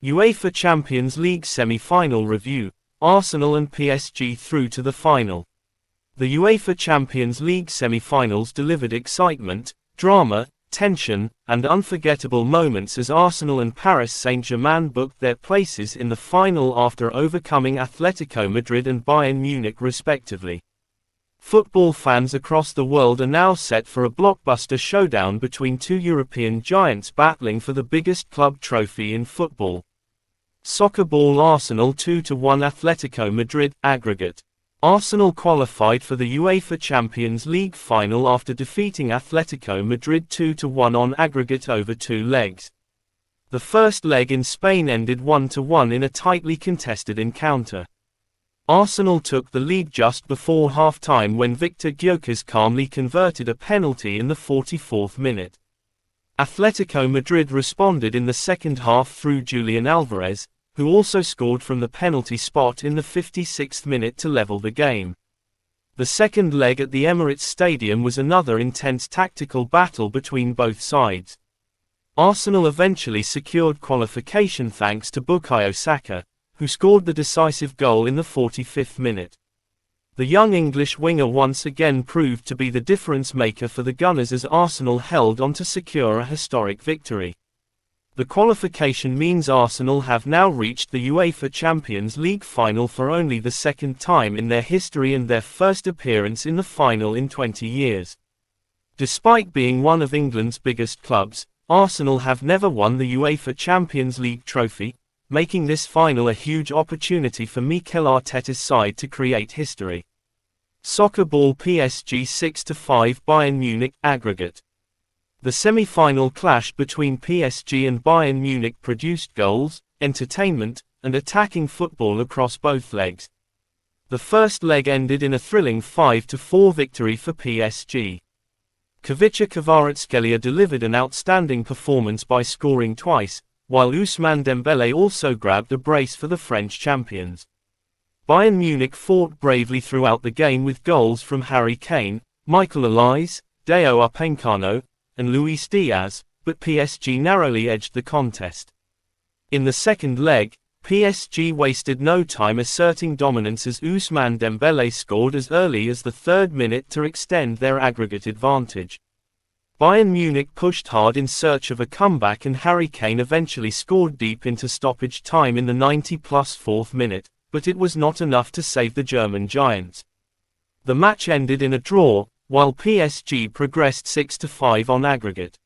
UEFA Champions League semi-final review, Arsenal and PSG through to the final. The UEFA Champions League semi-finals delivered excitement, drama, tension, and unforgettable moments as Arsenal and Paris Saint-Germain booked their places in the final after overcoming Atletico Madrid and Bayern Munich respectively. Football fans across the world are now set for a blockbuster showdown between two European giants battling for the biggest club trophy in football. Soccer Ball Arsenal 2-1 Atletico Madrid, aggregate. Arsenal qualified for the UEFA Champions League final after defeating Atletico Madrid 2-1 on aggregate over 2 legs. The first leg in Spain ended 1-1 in a tightly contested encounter. Arsenal took the lead just before half-time when Victor Gyökeres calmly converted a penalty in the 44th minute. Atletico Madrid responded in the second half through Julian Alvarez, who also scored from the penalty spot in the 56th minute to level the game. The second leg at the Emirates Stadium was another intense tactical battle between both sides. Arsenal eventually secured qualification thanks to Bukayo Saka, who scored the decisive goal in the 45th minute. The young English winger once again proved to be the difference maker for the Gunners as Arsenal held on to secure a historic victory. The qualification means Arsenal have now reached the UEFA Champions League final for only the second time in their history and their first appearance in the final in 20 years. Despite being one of England's biggest clubs, Arsenal have never won the UEFA Champions League trophy, making this final a huge opportunity for Mikel Arteta's side to create history. Soccer Ball PSG 6-5 Bayern Munich, aggregate. The semi-final clash between PSG and Bayern Munich produced goals, entertainment, and attacking football across both legs. The first leg ended in a thrilling 5-4 victory for PSG. Khvicha Kvaratskhelia delivered an outstanding performance by scoring twice, while Ousmane Dembélé also grabbed a brace for the French champions. Bayern Munich fought bravely throughout the game with goals from Harry Kane, Michael Olise, Dayot Upamecano, and Luis Diaz, but PSG narrowly edged the contest. In the second leg, PSG wasted no time asserting dominance as Ousmane Dembélé scored as early as the 3rd minute to extend their aggregate advantage. Bayern Munich pushed hard in search of a comeback and Harry Kane eventually scored deep into stoppage time in the 90-plus 4th minute, but it was not enough to save the German giants. The match ended in a draw, while PSG progressed 6-5 on aggregate.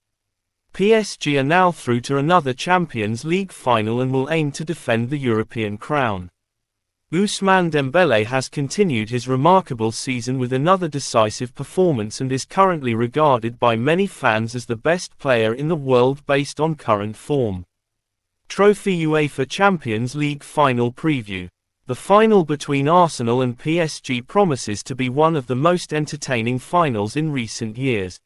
PSG are now through to another Champions League final and will aim to defend the European crown. Ousmane Dembélé has continued his remarkable season with another decisive performance and is currently regarded by many fans as the best player in the world based on current form. Trophy UEFA Champions League final preview. The final between Arsenal and PSG promises to be one of the most entertaining finals in recent years.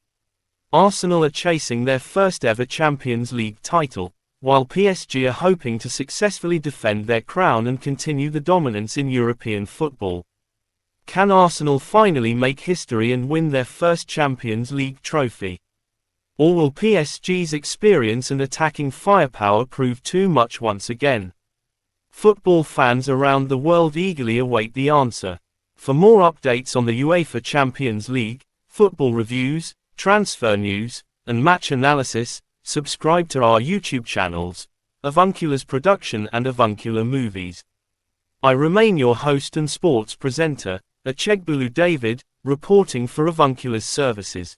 Arsenal are chasing their first ever Champions League title, while PSG are hoping to successfully defend their crown and continue the dominance in European football. Can Arsenal finally make history and win their first Champions League trophy? Or will PSG's experience and attacking firepower prove too much once again? Football fans around the world eagerly await the answer. For more updates on the UEFA Champions League, football reviews, transfer news, and match analysis, subscribe to our YouTube channels, Avuncula's Production and Avuncula Movies. I remain your host and sports presenter, Achegbulu David, reporting for Avuncula's services.